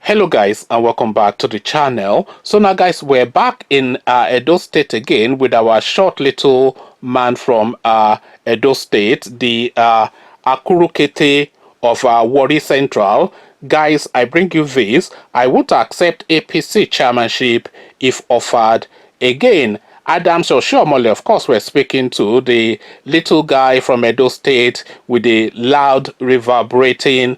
Hello guys, and welcome back to the channel. So now guys, we're back in Edo State again with our short little man from Edo State, the Akurukete of Warri Central. Guys, I bring you this. I would accept APC chairmanship if offered again. Adams Oshiomole, of course, we're speaking to the little guy from Edo State with the loud, reverberating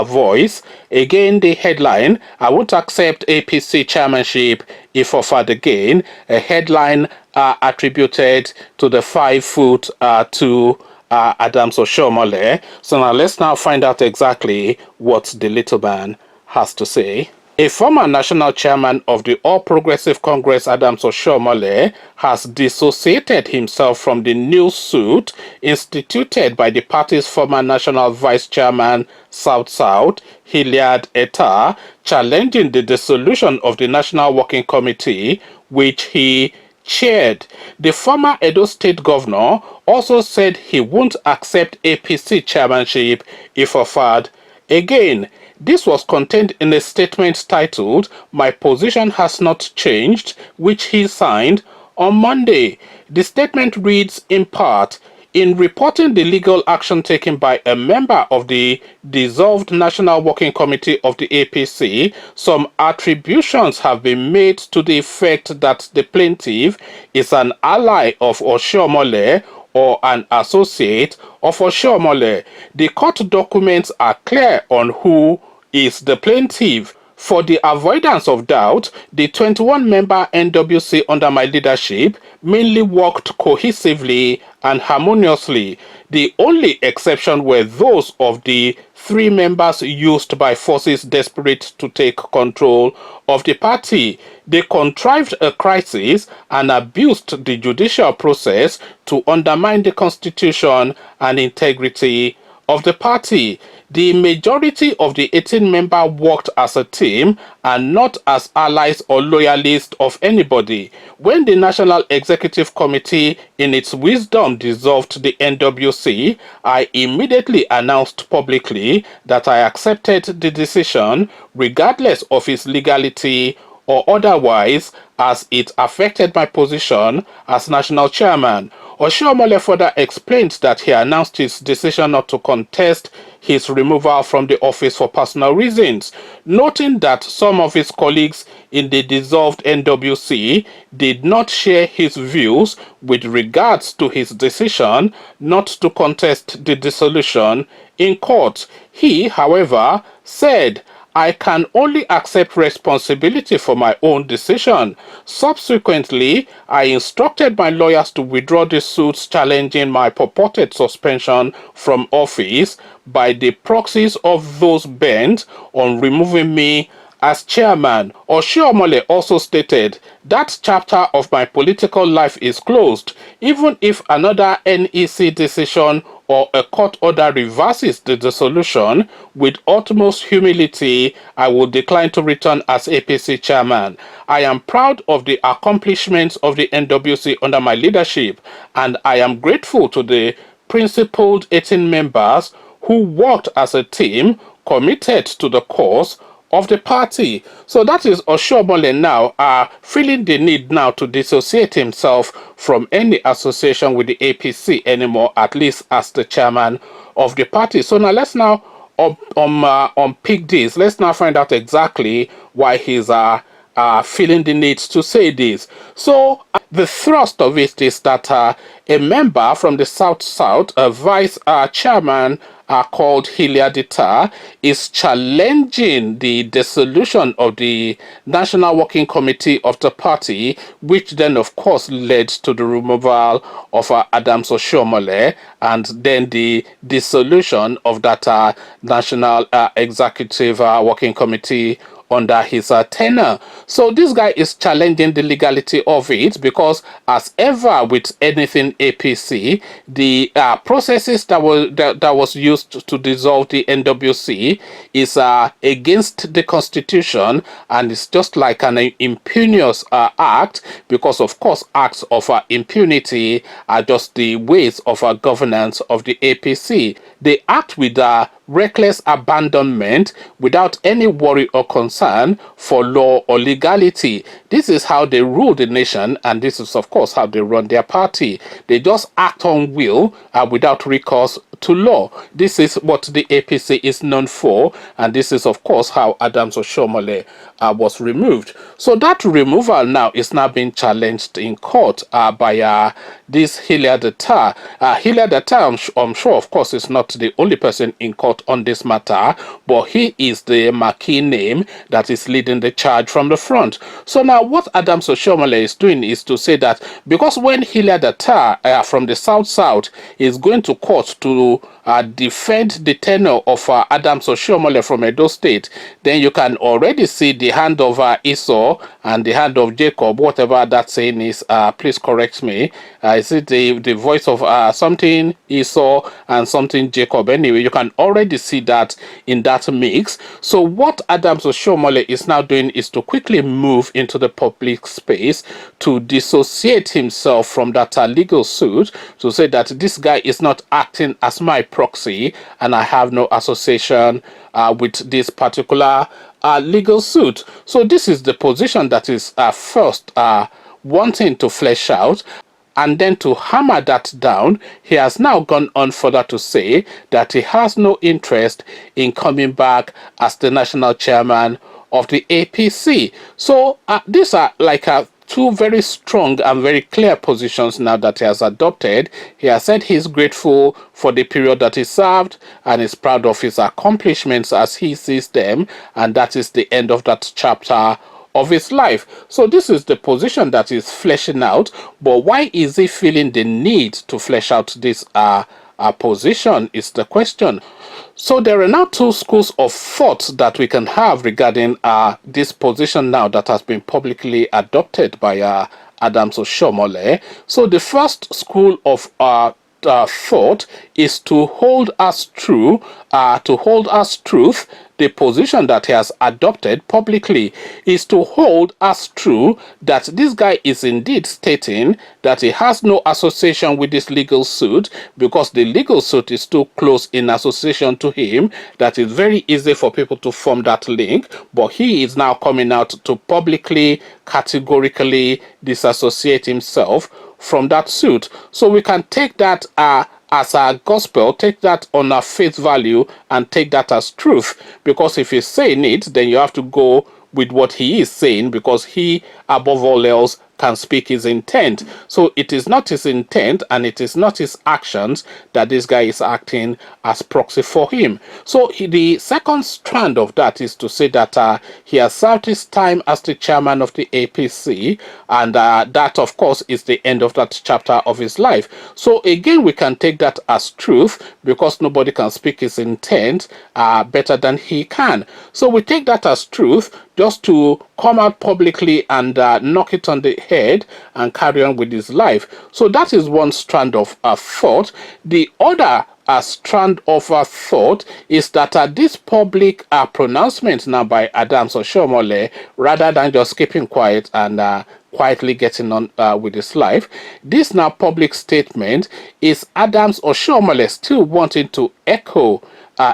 voice. Again, the headline: I won't accept APC chairmanship if offered again. A headline attributed to the 5'2" Adams Oshiomole. So now let's find out exactly what the little man has to say. A former national chairman of the All Progressive Congress, Adams Oshiomole, has dissociated himself from the new suit instituted by the party's former national vice chairman, South-South, Hilliard Etta, challenging the dissolution of the National Working Committee, which he chaired. The former Edo State governor also said he won't accept APC chairmanship if offered again. This was contained in a statement titled "My Position Has Not Changed," which he signed on Monday. The statement reads in part, "In reporting the legal action taken by a member of the dissolved National Working Committee of the APC, some attributions have been made to the effect that the plaintiff is an ally of Oshiomole or an associate of Oshiomole. The court documents are clear on who is the plaintiff. For the avoidance of doubt, the 21-member NWC under my leadership mainly worked cohesively and harmoniously. The only exception were those of the 3 members used by forces desperate to take control of the party. They contrived a crisis and abused the judicial process to undermine the constitution and integrity of the party. The majority of the 18 members worked as a team and not as allies or loyalists of anybody. When the National Executive Committee, in its wisdom, dissolved the NWC, I immediately announced publicly that I accepted the decision, regardless of its legality or otherwise, as it affected my position as national chairman." Oshiomole further explained that he announced his decision not to contest his removal from the office for personal reasons, noting that some of his colleagues in the dissolved NWC did not share his views with regards to his decision not to contest the dissolution in court. He, however, said, "I can only accept responsibility for my own decision." Subsequently, I instructed my lawyers to withdraw the suits challenging my purported suspension from office by the proxies of those bent on removing me as chairman. Oshiomole also stated, "That chapter of my political life is closed. Even if another NEC decision or a court order reverses the dissolution, with utmost humility, I will decline to return as APC chairman. I am proud of the accomplishments of the NWC under my leadership, and I am grateful to the principled 18 members who worked as a team committed to the cause of the party." So that is Oshiomole now feeling the need now to dissociate himself from any association with the APC anymore, at least as the chairman of the party. So now let's now unpick this. Let's now find out exactly why he's feeling the need to say this. So the thrust of it is that a member from the South-South, a vice chairman called Hilliard Etta, is challenging the dissolution of the National Working Committee of the party, which then of course led to the removal of Adams Oshiomole and then the dissolution of that National Executive Working Committee under his tenure. So this guy is challenging the legality of it because, as ever with anything APC, the processes that was used to dissolve the NWC is against the constitution, and it's just like an impunious act, because of course acts of impunity are just the ways of governance of the APC. They act with reckless abandonment without any worry or concern for law or legality. This is how they rule the nation, and this is, of course, how they run their party. They just act on will without recourse to law. This is what the APC is known for, and this is, of course, how Adams Oshiomole was removed. So that removal now is now being challenged in court by this Hilliard Atta. Hilliard Atta, I'm sure, of course, is not the only person in court on this matter, but he is the marquee name that is leading the charge from the front. So now what Adams Oshiomole is doing is to say that because when Hilliard Atta from the South is going to court to defend the tenure of Adams Oshiomole from Edo State, then you can already see the hand of Esau and the hand of Jacob, whatever that saying is. Please correct me. Is it the voice of something Esau and something Jacob? Anyway, you can already see that in that mix. So what Adams Oshiomole is now doing is to quickly move into the public space to dissociate himself from that legal suit, to say that this guy is not acting as my proxy and I have no association with this particular legal suit. So this is the position that is first wanting to flesh out. And then to hammer that down, he has now gone on further to say that he has no interest in coming back as the national chairman of the APC. So these are like two very strong and very clear positions now that he has adopted. He has said he's grateful for the period that he served and is proud of his accomplishments as he sees them, and that is the end of that chapter of his life. So this is the position that is fleshing out. But why is he feeling the need to flesh out this position is the question. So there are now two schools of thought that we can have regarding this position now that has been publicly adopted by Adams Oshiomole. So the first school of thought is to hold as true, the position that he has adopted publicly is to hold as true that this guy is indeed stating that he has no association with this legal suit, because the legal suit is too close in association to him that it's very easy for people to form that link. But he is now coming out to publicly, categorically disassociate himself from that suit. So we can take that as a gospel, take that on a face value and take that as truth, because if he's saying it, then you have to go with what he is saying, because he above all else can speak his intent. So it is not his intent and it is not his actions that this guy is acting as proxy for him. So the second strand of that is to say that he has served his time as the chairman of the APC, and that of course is the end of that chapter of his life. So again, we can take that as truth, because nobody can speak his intent better than he can. So we take that as truth, just to come out publicly and knock it on the head and carry on with his life. So that is one strand of thought. The other strand of thought is that this public pronouncement now by Adams Oshiomole, rather than just keeping quiet and quietly getting on with his life, this now public statement is Adams Oshiomole still wanting to echo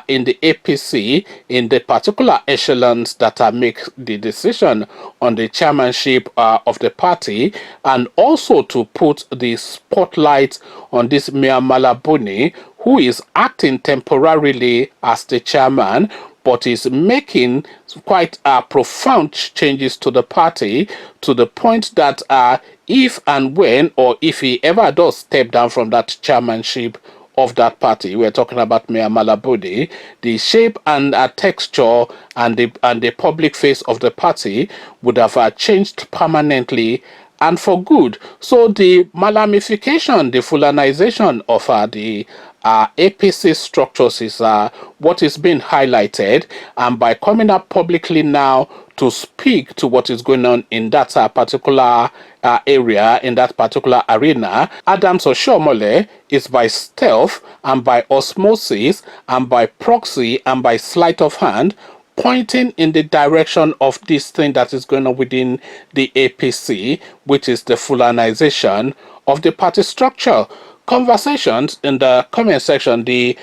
in the APC, in the particular echelons that make the decision on the chairmanship of the party, and also to put the spotlight on this Mia Malabuni, who is acting temporarily as the chairman, but is making quite profound changes to the party, to the point that if and when, or if he ever does step down from that chairmanship of that party, we're talking about Mayor Malabudi, the shape and texture and the public face of the party would have changed permanently and for good. So the malamification, the fulanization of the APC structures is what is being highlighted, and by coming up publicly now to speak to what is going on in that particular area, in that particular arena, Adams Oshiomole is by stealth and by osmosis and by proxy and by sleight of hand pointing in the direction of this thing that is going on within the APC, which is the fulanization of the party structure. conversations in the comment section. The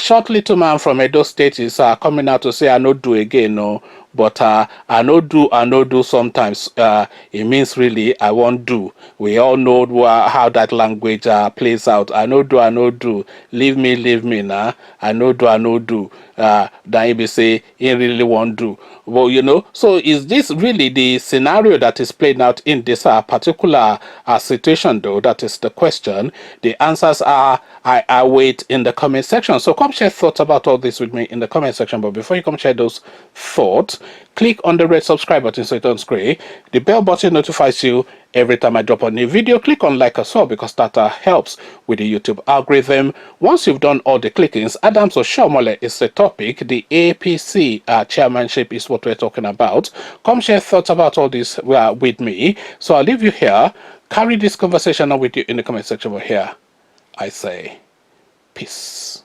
short little man from Edo State is coming out to say, I no do again, no. But I no do sometimes. It means really I won't do. We all know how that language plays out. I no do. Leave me now. I no do. Then he say he really won't do. Well, you know, so is this really the scenario that is playing out in this particular situation, though? That is the question. The answers are I wait in the comment section. So come share thoughts about all this with me in the comment section. But before you come share those thoughts, click on the red subscribe button so it turns gray. The bell button notifies you every time I drop a new video. Click on like as well because that helps with the YouTube algorithm. Once you've done all the clickings, Adams Oshiomole is the topic. The APC chairmanship is what we're talking about. Come share thoughts about all this with me. So I'll leave you here. Carry this conversation on with you in the comment section over here. I say peace.